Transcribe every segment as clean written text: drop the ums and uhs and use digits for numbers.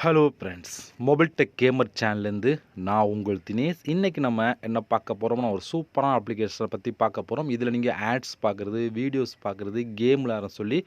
Hello friends, mobile tech gamer சேனல்லேருந்து நான் உங்கள் தினேஷ். இன்றைக்கி நம்ம என்ன பார்க்க போகிறோம்னா, ஒரு சூப்பரான அப்ளிகேஷனை பற்றி பார்க்க போகிறோம். இதில் நீங்கள் ஆட்ஸ் பார்க்குறது, வீடியோஸ் பார்க்குறது, கேம் விளையாட சொல்லி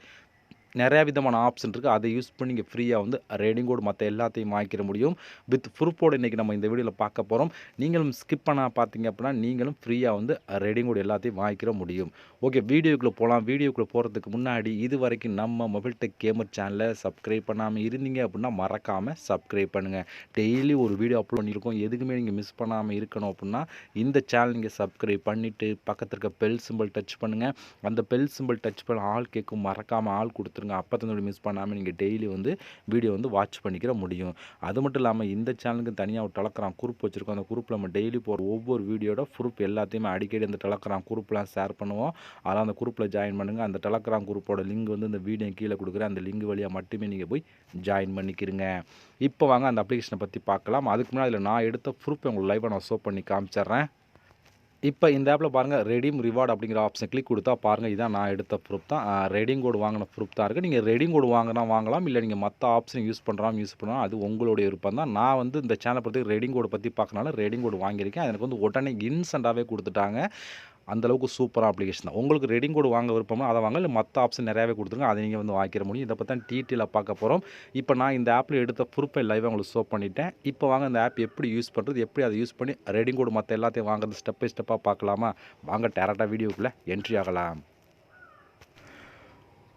நிறையா விதமான ஆப்ஷன் இருக்குது. அதை யூஸ் பண்ணி நீங்கள் ஃப்ரீயாக வந்து ரீடிங் கோட் மற்ற எல்லாத்தையும் வாங்கிக்கிற முடியும். வித் ப்ரூஃபோடு இன்றைக்கி நம்ம இந்த வீடியோவில் பார்க்க போகிறோம். நீங்களும் ஸ்கிப் பண்ண பார்த்தீங்க அப்படின்னா நீங்களும் ஃப்ரீயாக வந்து ரீடிங் கோட் எல்லாத்தையும் வாங்கிக்கிற முடியும். ஓகே, வீடியோக்குள்ளே போகலாம். வீடியோக்குள்ளே போகிறதுக்கு முன்னாடி இது வரைக்கும் நம்ம மொபைல் டெக் கேமர் சேனலை சப்ஸ்கிரைப் பண்ணாமல் இருந்தீங்க அப்படின்னா மறக்காமல் சப்ஸ்கிரைப் பண்ணுங்கள். டெய்லி ஒரு வீடியோ அப்லோட் பண்ணியிருக்கோம். எதுக்குமே நீங்கள் மிஸ் பண்ணாமல் இருக்கணும் அப்படின்னா இந்த சேனல் நீங்கள் சப்ஸ்கிரைப் பண்ணிவிட்டு பக்கத்தில் இருக்க பெல் சிம்பிள் டச் பண்ணுங்கள். அந்த பெல் சிம்பிள் டச் பண்ண ஆள் கேட்கும், மறக்காமல் ஆள் கொடுத்துருங்க. அப்போ தான் மிஸ் பண்ணாமல் நீங்கள் டெய்லி வந்து வீடியோ வந்து வாட்ச் பண்ணிக்கிற முடியும். அது மட்டும் இல்லாமல் இந்த சேனலுக்கு தனியாக ஒரு டெலகிராம் குரூப் வச்சுருக்கோம். அந்த குரூப்பில் நம்ம டெய்லி போகிற ஒவ்வொரு வீடியோட ப்ரூஃப் எல்லாத்தையுமே அடிக்கடி அந்த டெலகிராம் குரூப்லாம் ஷேர் பண்ணுவோம். அதெல்லாம் அந்த குரூப்பில் ஜாயின் பண்ணுங்கள். அந்த டெலகிராம் குரூப்போட லிங்க் வந்து இந்த வீடியோ கீழே கொடுக்குறேன். அந்த லிங்க் வழியாக மட்டுமே நீங்கள் போய் ஜாயின் பண்ணிக்கிறீங்க. இப்போ வாங்க அந்த அப்ளிகேஷனை பற்றி பார்க்கலாம். அதுக்கு முன்னாடி அதில் நான் எடுத்த ப்ரூஃப் உங்களுக்கு லைவாக நான் ஷோ பண்ணி காமிச்சிட்றேன். இப்போ இந்த ஆப்பில் பாருங்கள், ரெடீம் ரிவார்டு அப்படிங்கிற ஆப்ஷன் கிளிக் கொடுத்தா பாருங்கள், இதான் நான் எடுத்த ப்ரூஃப் தான். ரெடீம் கோடு வாங்கின ப்ரூஃப் தான் இருக்குது. நீங்கள் ரெடீம் கோடு வாங்கினா வாங்கலாம், இல்லை நீங்கள் மற்ற ஆப்ஷன் யூஸ் பண்ணலாம். அது உங்களுடைய விருப்பம் தான். நான் வந்து இந்த சேனலை பற்றி ரெடீம் கோடு பற்றி பார்க்கனால ரெடீம் கோடு வாங்கியிருக்கேன். எனக்கு வந்து உடனே இன்ஸ்டண்ட்டாகவே கொடுத்துட்டாங்க. அந்தளவுக்கு சூப்பராக அப்ளிகேஷன் தான். உங்களுக்கு ரெடிங் கோடு வாங்க விருப்பம்னா அதை வாங்க, இல்லை மற்ற ஆப்ஷன் நிறையாவே கொடுத்துருங்க, அதை நீங்கள் வந்து வாங்கிக்கிற முடியும். இதை பற்றி தான் டீட்டெயிலாக பார்க்க போகிறோம். இப்போ நான் இந்த ஆப்பில் எடுத்த ப்ரூஃபை லைவாக உங்களுக்கு ஷோ பண்ணிட்டேன். இப்போ வாங்க இந்த ஆப் எப்படி யூஸ் பண்ணுறது, எப்படி அதை யூஸ் பண்ணி ரெடிங் கோடு மற்ற எல்லாத்தையும் வாங்குறது ஸ்டெப் பை ஸ்டெப்பாக பார்க்கலாமா? வாங்க டேரெக்டாக வீடியோக்குள்ளே என்ட்ரி ஆகலாம்.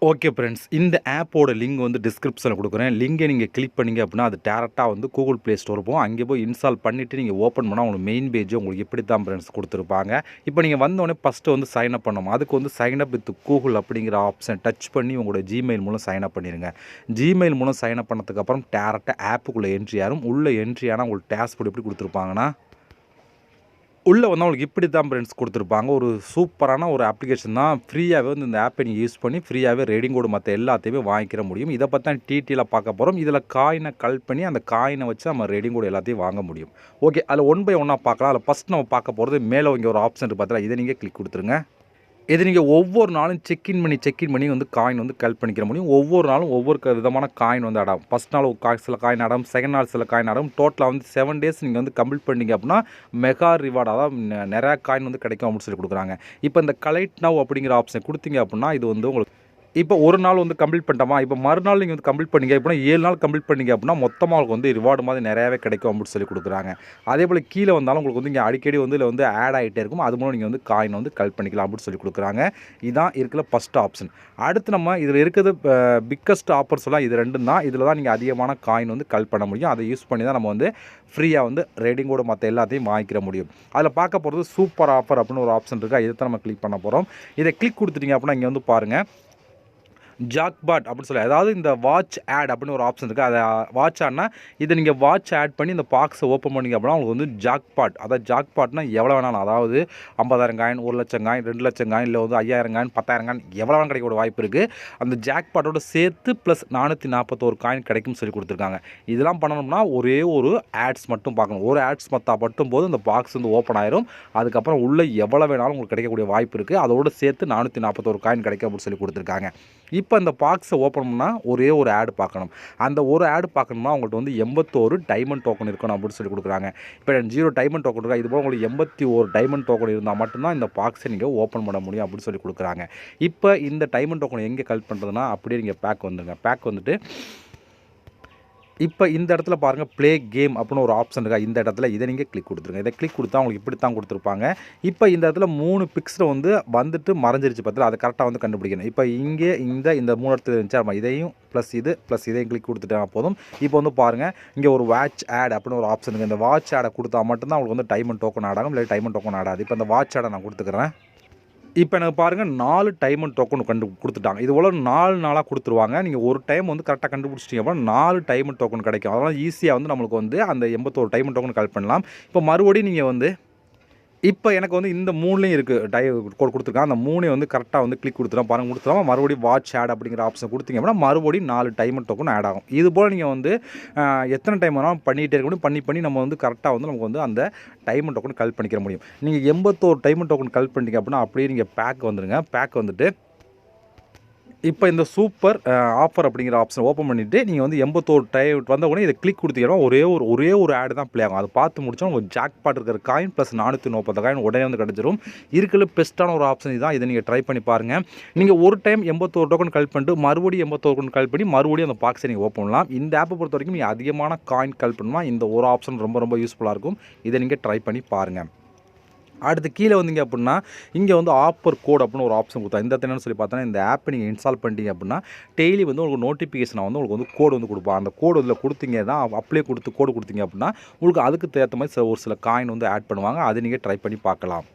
ஓகே ஃப்ரெண்ட்ஸ், இந்த ஆப்போட லிங்க் வந்து டிஸ்கிரிப்ஷனில் கொடுக்குறேன். லிங்கை நீங்கள் கிளிக் பண்ணிங்க அப்படின்னா அது டேரெக்டாக வந்து கூகுள் ப்ளே ஸ்டோர் போகும். அங்கே போய் இன்ஸ்டால் பண்ணிவிட்டு நீங்கள் ஓப்பன் பண்ணால் உங்களுக்கு மெயின் பேஜ் உங்களுக்கு இப்படி தான் ஃப்ரெண்ட்ஸ் கொடுத்துருப்பாங்க. இப்போ நீங்கள் வந்தோடனே ஃபஸ்ட்டு வந்து சைன் அப் பண்ணணும். அதுக்கு வந்து சைன் அப் வித் கூகுள் அப்படிங்கிற ஆப்ஷன் டச் பண்ணி உங்களோட ஜிமெயில் மூலம் சைன் அப் பண்ணிடுங்க. ஜிமெயில் மூலம் சைன் அப் பண்ணதுக்கப்புறம் டேரெக்டாக ஆப்புக்குள்ளே என்ட்ரி ஆகும். உள்ளே என்ட்ரி ஆனால் உங்களுக்கு டேஷ்போர்ட் எப்படி கொடுத்துருப்பாங்கன்னா, உள்ளே வந்து அவங்களுக்கு இப்படி தான் ஃப்ரெண்ட்ஸ் கொடுத்துருப்பாங்க. ஒரு சூப்பரான ஒரு அப்ளிகேஷன் தான். ஃப்ரீயாகவே வந்து இந்த ஆப்பை நீங்கள் யூஸ் பண்ணி ஃப்ரீயாகவே ரெடிங் கோடு மற்ற எல்லாத்தையுமே வாங்கிக்கிற முடியும். இதை பற்றி தான் டீட்டெயிலாக பார்க்க போகிறோம். இதில் காயினை கலெக்ட் பண்ணி அந்த காயினை வச்சு நம்ம ரெடிங் கோடு எல்லாத்தையும் வாங்க முடியும். ஓகே, அதில் ஒன் பை ஒன்னாக பார்க்கலாம். அதில் ஃபஸ்ட் நம்ம பார்க்க போகிறது மேலே இங்கே ஒரு ஆப்ஷன் இருக்குது பார்த்தீங்களா, இதை நீங்கள் கிளிக் கொடுத்துருங்க. இது நீங்கள் ஒவ்வொரு நாளும் செக்இன் பண்ணி வந்து காயின் வந்து கலெக்ட் பண்ணிக்கிற முடியும். ஒவ்வொரு நாளும் ஒவ்வொரு விதமான காயின் வந்து ஆடும். ஃபஸ்ட் நாள் சில காயின் ஆடும், செகண்ட் நாள் சில காயின் ஆடும். டோட்டலாக வந்து 7 டேஸ் நீங்கள் வந்து கம்ப்ளீட் பண்ணிங்க அப்படின்னா மெகா ரிவார்டு, அதாவது நிறையா காயின் வந்து கிடைக்கும் அப்படின்னு சொல்லி கொடுக்குறாங்க. இப்போ இந்த கலெக்ட் நவ் அப்படிங்கிற ஆப்ஷன் கொடுத்தீங்க அப்படின்னா இது வந்து உங்களுக்கு இப்போ ஒரு நாள் வந்து கம்ப்ளீட் பண்ணிட்டோமா, இப்போ மறுநாள் நீங்கள் வந்து கம்ப்ளீட் பண்ணிங்க அப்படின்னா 7 நாள் கம்ப்ளீட் பண்ணிங்க அப்படின்னா மொத்தமாக உங்களுக்கு வந்து ரிவார்டு மாதிரி நிறையாவே கிடைக்கும் அப்படின்னு சொல்லி கொடுக்குறாங்க. அதே போல் கீழே வந்தாலும் உங்களுக்கு வந்து இங்கே அடிக்கடி வந்து இதில் வந்து ஆட் ஆகிட்டே இருக்கும். அது மூலம் நீங்கள் வந்து காயின் வந்து கலெக்ட் பண்ணிக்கலாம் அப்படின்னு சொல்லி கொடுக்குறாங்க. இதுதான் இருக்கிற ஃபஸ்ட் ஆப்ஷன். அடுத்து நம்ம இதில் இருக்கிறது பிக்கஸ்ட் ஆஃபர்ஸ் எல்லாம் இது ரெண்டும் தான். இதில் தான் நீங்கள் அதிகமான காயின் வந்து கலெக்ட் பண்ண முடியும். அதை யூஸ் பண்ணி தான் நம்ம வந்து ஃப்ரீயாக வந்து ரெடிங் கோடு மற்ற எல்லாத்தையும் வாங்கிக்கிற முடியும். அதில் பார்க்க போகிறது சூப்பர் ஆஃபர் அப்படின்னு ஒரு ஆப்ஷன் இருக்குது. இதை தான் நம்ம கிளிக் பண்ண போகிறோம். இதை கிளிக் கொடுத்துட்டீங்க அப்படின்னா இங்கே வந்து பாருங்கள், ஜாக்பாட் அப்படின்னு சொல்லி, அதாவது இந்த வாட்ச் ஆட் அப்படின்னு ஒரு ஆப்ஷன் இருக்குது. அதை வாட்ச் ஆட்னா இதை நீங்கள் வாட்ச் ஆட் பண்ணி இந்த பாக்ஸை ஓப்பன் பண்ணிங்க அப்படின்னா உங்களுக்கு வந்து ஜாக்பாட், அதாவது ஜாக்பாட்னா எவ்வளோ வேணாலும், அதாவது 50,000 காயின், 1,00,000 காயின், 2,00,000 காயின், இல்லை வந்து 5,000 காயின், 10,000 காயின், எவ்வளோ வேணும் கிடைக்க வாய்ப்பு இருக்குது. அந்த ஜாக்பாட்டோட சேர்த்து ப்ளஸ் 441 காயின் கிடைக்கும்னு சொல்லி கொடுத்துருக்காங்க. இதெல்லாம் பண்ணணும்னா ஒரே ஒரு ஆட்ஸ் மட்டும் பார்க்கணும். ஒரு ஆட்ஸ் மட்டும் போது இந்த பாக்ஸ் வந்து ஓப்பன் ஆயிரும். அதுக்கப்புறம் உள்ளே எவ்வளோ வேணாலும் உங்களுக்கு கிடைக்கக்கூடிய வாய்ப்பு இருக்குது. அதோடு சேர்த்து 441 காயின் கிடைக்கும் அப்படின்னு சொல்லி கொடுத்துருக்காங்க. இப்போ இந்த பாக்ஸை ஓப்பன் பண்ணால் ஒரே ஒரு ஆடு பார்க்கணும். அந்த ஒரு ஆடு பார்க்கணும்னா உங்கள்கிட்ட வந்து 81 டைமண்ட் டோக்கன் இருக்கணும் அப்படின்னு சொல்லி கொடுக்குறாங்க. இப்போ 0 டைமண்ட் டோக்கன் இருக்கா, இது போல் உங்களுக்கு 81 டைமண்ட் டோக்கன் இருந்தால் மட்டும்தான் இந்த பாக்ஸை நீங்கள் ஓப்பன் பண்ண முடியும் அப்படின்னு சொல்லி கொடுக்குறாங்க. இப்போ இந்த டைமண்ட் டோக்கன் எங்கே கலெக்ட் பண்ணுறதுனா அப்படியே நீங்கள் பேக் வந்துடுங்க. பேக் வந்துட்டு இப்போ இந்த இடத்துல பாருங்கள், ப்ளே கேம் அப்படின்னு ஒரு ஆப்ஷன் இருக்கா, இந்த இடத்துல இதை நீங்கள் கிளிக் கொடுத்துருங்க. இதை கிளிக் கொடுத்தா உங்களுக்கு இப்படி தான் கொடுத்துருப்பாங்க. இப்போ இந்த இடத்துல 3 பிக்ஸில் வந்துட்டு மறைஞ்சிருச்சு பார்த்தா, அதை கரெக்டாக வந்து கண்டுபிடிக்கணும். இப்போ இங்கே இந்த 3 இடத்துல இருந்துச்சு, நம்ம இதையும் ப்ளஸ் இதையும் கிளிக் கொடுத்துட்டா போதும். இப்போ வந்து பாருங்கள், இங்கே ஒரு வாட்ச் ஆட் அப்படின்னு ஒரு ஆப்ஷன் இருக்குது. இந்த வாட்ச் ஆடை கொடுத்தா மட்டும்தான் உங்களுக்கு வந்து டைமண்ட் டோக்கன் ஆட் ஆகும், இல்லை டைமண்ட் டோக்கன் ஆடாது. இப்போ இந்த வாட்ச் ஆடை நான் கொடுத்துக்கிறேன். இப்போ எனக்கு பாருங்கள் 4 டைமண்ட் டோக்கன் கொடுத்துட்டாங்க. இது போல் 4 நாளாக கொடுத்துருவாங்க. நீங்கள் ஒரு டைம் வந்து கரெக்டாக கண்டுபிடிச்சிட்டிங்க அப்படின்னா 4 டைமண்ட் டோக்கன் கிடைக்கும். அதனால் ஈஸியாக வந்து நம்மளுக்கு வந்து அந்த 81 டைமண்ட் டோக்கன் கலெக்ட் பண்ணலாம். இப்போ மறுபடியும் நீங்கள் வந்து இப்போ எனக்கு வந்து இந்த 3லேயும் இருக்குது கோட் கொடுத்துருக்காங்க. அந்த 3ஐயும் வந்து கரெக்டாக வந்து கிளிக் கொடுத்துருவோம். மறுபடியும் வாட்ச் ஆட் அப்படிங்கிற ஆப்ஷன் கொடுத்தீங்க அப்படின்னா மறுபடியும் 4 டைமண்ட் டோக்கன் ஆட் ஆகும். இது போல் நீங்கள் வந்து எத்தனை டைம் வேணாலும் பண்ணிகிட்டே இருக்க முடியும். பண்ணி நம்ம வந்து கரெக்டாக வந்து நமக்கு வந்து அந்த டைமண்ட் டோக்கன் கலெக்ட் பண்ணிக்கிற முடியும். நீங்கள் 81 டைமண்ட் டோக்கன் கலெக்ட் பண்ணிட்டீங்க அப்படின்னா அப்படியே நீங்கள் பேக் வந்துடுங்க. பேக் வந்துட்டு இப்போ இந்த சூப்பர் ஆஃபர் அப்படிங்கிற ஆப்ஷன் ஓப்பன் பண்ணிவிட்டு நீங்கள் வந்து 81 டைம் வந்த உடனே இதை கிளிக் கொடுத்தீங்கன்னா ஒரே ஒரு ஆடு தான் ப்ளே ஆகும். அதை பார்த்து முடிச்சா உங்களுக்கு ஜாக்பாட் இருக்கிற காயின் ப்ளஸ் 430 காயின் உடனே வந்து கிடச்சிரும். இருக்கிற பெஸ்ட்டான ஒரு ஆப்ஷன் இதுதான். இதை நீங்கள் ட்ரை பண்ணி பாருங்கள். நீங்கள் ஒரு டைம் 81 டோக்கன் கலெக்ட் பண்ணிட்டு மறுபடியும் 81 டோக்கன் கலெக்ட் பண்ணி மறுபடியும் அந்த பாக்ஸை நீங்கள் ஓப்பன் பண்ணலாம். இந்த ஆப்பை பொறுத்த வரைக்கும் நீங்கள் அதிகமான காயின் கலெக்ட் பண்ணலாம். இந்த ஒரு ஆப்ஷன் ரொம்ப யூஸ்ஃபுல்லாக இருக்கும். இதை நீங்கள் ட்ரை பண்ணி பாருங்கள். அடுத்து கீழே வந்தீங்க அப்படின்னா இங்கே வந்து ஆஃபர் கோட் அப்படின்னு ஒரு ஆப்ஷன் கொடுத்தா இந்த என்னன்னு சொல்லி பார்த்தோன்னா இந்த ஆப்பை நீங்கள் இன்ஸ்டால் பண்ணிட்டீங்க அப்படின்னா டெய்லி வந்து உங்களுக்கு நோட்டிஃபிகேஷனை வந்து உங்களுக்கு வந்து கோடு வந்து கொடுப்பா. அந்த கோடு இதில் கொடுத்தீங்க தான் அப்ளை கொடுத்து கோடு கொடுத்தீங்க அப்படின்னா உங்களுக்கு அதுக்கு ஏற்ற மாதிரி ஒரு சில காயின் வந்து ஆட் பண்ணுவாங்க. அதை நீங்கள் ட்ரை பண்ணி பார்க்கலாம்.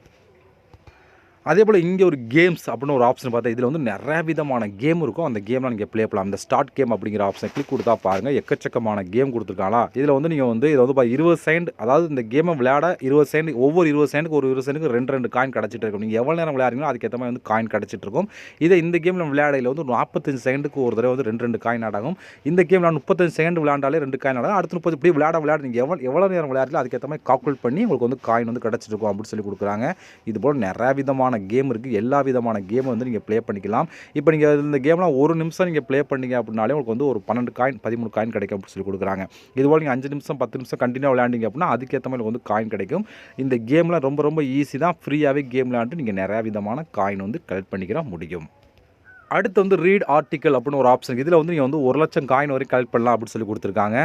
அதே போல் இங்கே ஒரு கேம்ஸ் அப்படின்னு ஒரு ஆப்ஷன் பார்த்தா இதில் வந்து நிறைய விதமான கேம் இருக்கும். அந்த கேம்லாம் நீங்கள் ப்ளே பண்ணலாம். இந்த ஸ்டார்ட் கேம் அப்படிங்கிற ஆப்ஷன் கிளிக் கொடுத்தா பாருங்கள் எக்கச்சக்கமான கேம் கொடுத்துருக்காங்களா. இதில் வந்து நீங்கள் வந்து இதை வந்து 20 செகண்ட், அதாவது இந்த கேமை விளையாட 20 செகண்ட், ஒவ்வொரு 20 செகண்டுக்கு ஒரு 20 செகண்டுக்கு ரெண்டு காயின் கிடச்சிட்டு இருக்கும். நீங்கள் எவ்வளோ நேரம் விளையாடுறீங்களோ அதுக்கேற்ற மாதிரி வந்து காயின் கிடச்சிட்டு இருக்கும். இதை இந்த கேமில் விளையாடையில் வந்து 45 செகண்டுக்கு ஒரு தடவை வந்து ரெண்டு காயின் ஆடாகும். இந்த கேமில் 35 செகண்ட் விளையாண்டாலே 2 காயின் ஆடாகும். அடுத்து 30 இப்படி விளையாட நீங்கள் எவ்வளோ நேரம் விளையாடுறீங்களோ அதுக்கேற்ற மாதிரி கால்குலேட் பண்ணி உங்களுக்கு வந்து காயின் வந்து கிடச்சிட்டு இருக்கும் அப்படின்னு சொல்லி கொடுக்குறாங்க. இதுபோல் நிறைய விதமான கேம் இருக்குது. எல்லா விதமான கேமை வந்து நீங்கள் ப்ளே பண்ணிக்கலாம். இப்போ நீங்கள் இந்த கேம்லாம் 1 நிமிஷம் நீங்கள் ப்ளே பண்ணீங்க அப்படின்னாலே உங்களுக்கு வந்து ஒரு 12 காயின் 13 காயின் கிடைக்கும் அப்படின்னு சொல்லி கொடுக்குறாங்க. இதுபோல் நீங்கள் 5 நிமிஷம் 10 நிமிஷம் கண்டினியூ விளையாண்டிங்க அப்படின்னா அதுக்கேற்ற மாதிரி வந்து காயின் கிடைக்கும். இந்த கேம்லாம் ரொம்ப ஈஸி தான். ஃப்ரீயாகவே கேம் விளையாண்டு நீங்கள் நிறையா விதமான காயின் வந்து கலெக்ட் பண்ணிக்கிற முடியும். அடுத்து வந்து ரீட் ஆர்டிக்கல் அப்படின்னு ஒரு ஆப்ஷன். இதில் வந்து நீங்கள் வந்து 1 லட்சம் காயின் வரைக்கும் கலெக்ட் பண்ணலாம் அப்படின்னு சொல்லி கொடுத்துருக்காங்க.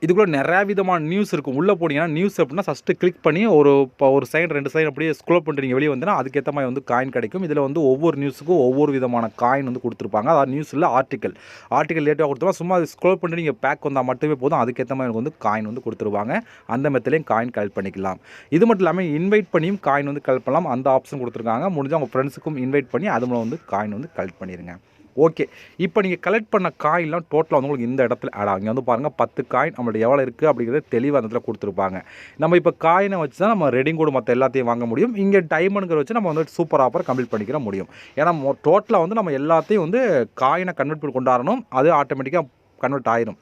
இதுக்குள்ளே நிறையா விதமான நியூஸ் இருக்கும். உள்ளே போனீங்கன்னா நியூஸ் அப்படின்னா ஃபஸ்ட்டு கிளிக் பண்ணி ஒரு செகண்ட் 2 செகண்ட் அப்படியே ஸ்க்ரோல் பண்ணிட்டு நீங்கள் வெளியே வந்தீங்கன்னா அதுக்கேற்ற மாதிரி வந்து காயின் கிடைக்கும். இதில் வந்து ஒவ்வொரு நியூஸுக்கும் ஒவ்வொரு விதமான காயின் வந்து கொடுத்துருப்பாங்க. அதாவது நியூஸில் ஆர்டிக்கல் லேட்டாக கொடுத்துருவாங்க. சும்மா அது ஸ்க்ரோல் பண்ணிட்டு நீங்கள் பேக் வந்தால் மட்டுமே போதும். அதுக்கேற்ற மாதிரி வந்து காயின் வந்து கொடுத்துருவாங்க. அந்த மெத்தட்லேயும் காயின் கலெக்ட் பண்ணிக்கலாம். இது மட்டும் இல்லாமல் இன்வைட் பண்ணியும் காயின் வந்து கலெக்ட் பண்ணலாம். அந்த ஆப்ஷன் கொடுத்துருக்காங்க. முடிஞ்சால் உங்கள் ஃப்ரெண்ட்ஸுக்கும் இன்வைட் பண்ணி அது மூலம் வந்து காயின் வந்து கலெக்ட் பண்ணிடுங்க. ஓகே, இப்போ நீங்கள் கலெக்ட் பண்ண காயின்லாம் டோட்டலாக வந்து உங்களுக்கு இந்த இடத்துல ஆட் ஆகும். இங்கே வந்து பாருங்கள் 10 காயின் நம்மள்ட்ட எவ்வளோ இருக்குது அப்படிங்கிறது தெளிவாக அந்த இடத்துல கொடுத்துருப்பாங்க. நம்ம இப்போ காயினை வச்சு தான் நம்ம ரெடிங் கோடு மற்ற எல்லாத்தையும் வாங்க முடியும். இங்கே டைமண்டுங்கிற வச்சு நம்ம வந்து சூப்பர் ஆஃபர் கம்ப்ளீட் பண்ணிக்கிற முடியும். ஏன்னா டோட்டலாக வந்து நம்ம எல்லாத்தையும் வந்து காயினை கன்வெர்ட் பண்ணி கொண்டாடணும். அது ஆட்டோமேட்டிக்காக கன்வெர்ட் ஆயிரும்.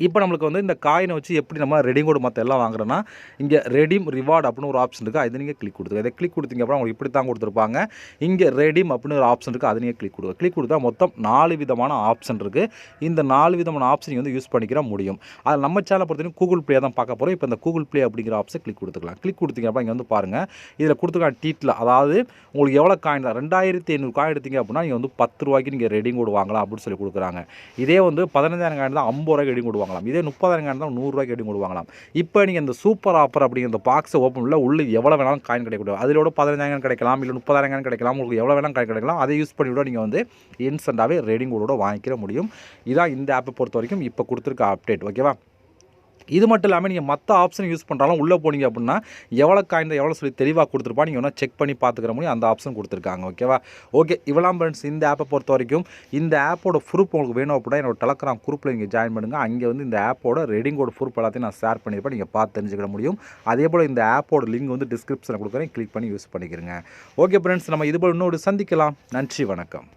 இப்போ நம்மளுக்கு வந்து இந்த காயினை வச்சு எப்படி நம்ம ரெடிங் கோடு மற்ற எல்லாம் வாங்குறோன்னா இங்கே ரெடீம் ரிவார்டு அப்படின்னு ஒரு ஆப்ஷன் இருக்குது. அதை நீங்கள் கிளிக் கொடுத்துருங்க. இதை கிளிக் கொடுத்தீங்க அப்புறம் உங்களுக்கு இப்படி தான் கொடுத்துருப்பாங்க. இங்கே ரெடீம் அப்படின்னு ஒரு ஆப்ஷன் இருக்குது. அதை நீங்கள் கிளிக் கொடுத்தா மொத்தம் 4 விதமான ஆப்ஷன் இருக்குது. இந்த 4 விதமான ஆப்ஷன் நீங்கள் வந்து யூஸ் பண்ணிக்கிற முடியும். அதில் நம்ம சேனலை பொறுத்தவரைக்கும் கூகுள் ப்ளே தான் பார்க்க போகிறோம். இப்போ இந்த கூகுள் ப்ளே அப்படிங்கிற ஆப்ஷன் கிளிக் கொடுத்துக்கலாம். கிளிக் கொடுத்தீங்க அப்புறம் இங்கே வந்து பாருங்கள் இதில் கொடுத்துருக்காங்க டீட்டில், அதாவது உங்களுக்கு எவ்வளோ காயின் 2500 காயின் எடுத்தீங்க அப்படின்னா நீங்கள் வந்து 10 ரூபாய்க்கு நீங்கள் ரெடிங் கோடு வாங்கலாம் அப்படின்னு சொல்லி கொடுக்குறாங்க. இதே வந்து 15,000 காயின் தான் 50 ரூபாய்க்கு ரெடிங் கோடு வாங்கலாம். இதே 30,000 தான் 100 ரூபாய்க்கு ரெடிங் கோடு வாங்கலாம். இப்போ நீங்கள் இந்த சூப்பர் ஆஃபர் அப்படிங்கிற இந்த பாக்ஸை ஓப்பன் உள்ள எவ்வளோ வேணாலும் காயின் கிடைக்கக்கூடாது. அதிலோட 15,000 கிடைக்கலாம், இல்லை 30,000 கிடைக்கலாம். உங்களுக்கு எவ்வளோ வேணாலும் காயின் கிடைக்கலாம். அதை யூஸ் பண்ணி விட நீங்கள் வந்து இன்ஸ்டண்ட்டாகவே ரெடிங் கோடோட வாங்கிக்கிற முடியும். இதான் இந்த ஆப்பை பொறுத்த வரைக்கும் இப்போ கொடுத்துருக்க அப்டேட். ஓகேவா? இது மட்டும் இல்லாமல் நீங்கள் மற்ற ஆப்ஷன் யூஸ் பண்ணுறாலும் உள்ளே போனீங்க அப்படின்னா எவ்வளோ காயின் எவ்வளோ சொல்லி தெளிவாக கொடுத்துருப்பா நீங்கள் வேணால் செக் பண்ணி பார்த்துக்கிற முடியும். அந்த ஆப்ஷன் கொடுத்துருக்காங்க. ஓகேவா? ஓகே, இவ்வளோ ஃப்ரெண்ட்ஸ் இந்த ஆப்பை பொறுத்த வரைக்கும். இந்த ஆப்போட ப்ரூஃப் உங்களுக்கு வேணும் அப்படின்னா என்னோட டெலகிராம் குரூப்பில் நீங்கள் ஜாயின் பண்ணுங்கள். அங்கே வந்து இந்த ஆப்போட ரெடிங் கோட் ப்ரூஃப் எல்லாத்தையும் நான் ஷேர் பண்ணியிருப்பேன். நீங்கள் பார்த்து தெரிஞ்சுக்கிற முடியும். அதே போல் இந்த ஆப்போட லிங்க் வந்து டிஸ்கிரிப்ஷனில் கொடுக்குறேன். கிளிக் பண்ணி யூஸ் பண்ணிக்கிறேங்க. ஓகே ஃப்ரெண்ட்ஸ், நம்ம இதுபோல் இன்னொரு சந்திக்கலாம். நன்றி, வணக்கம்.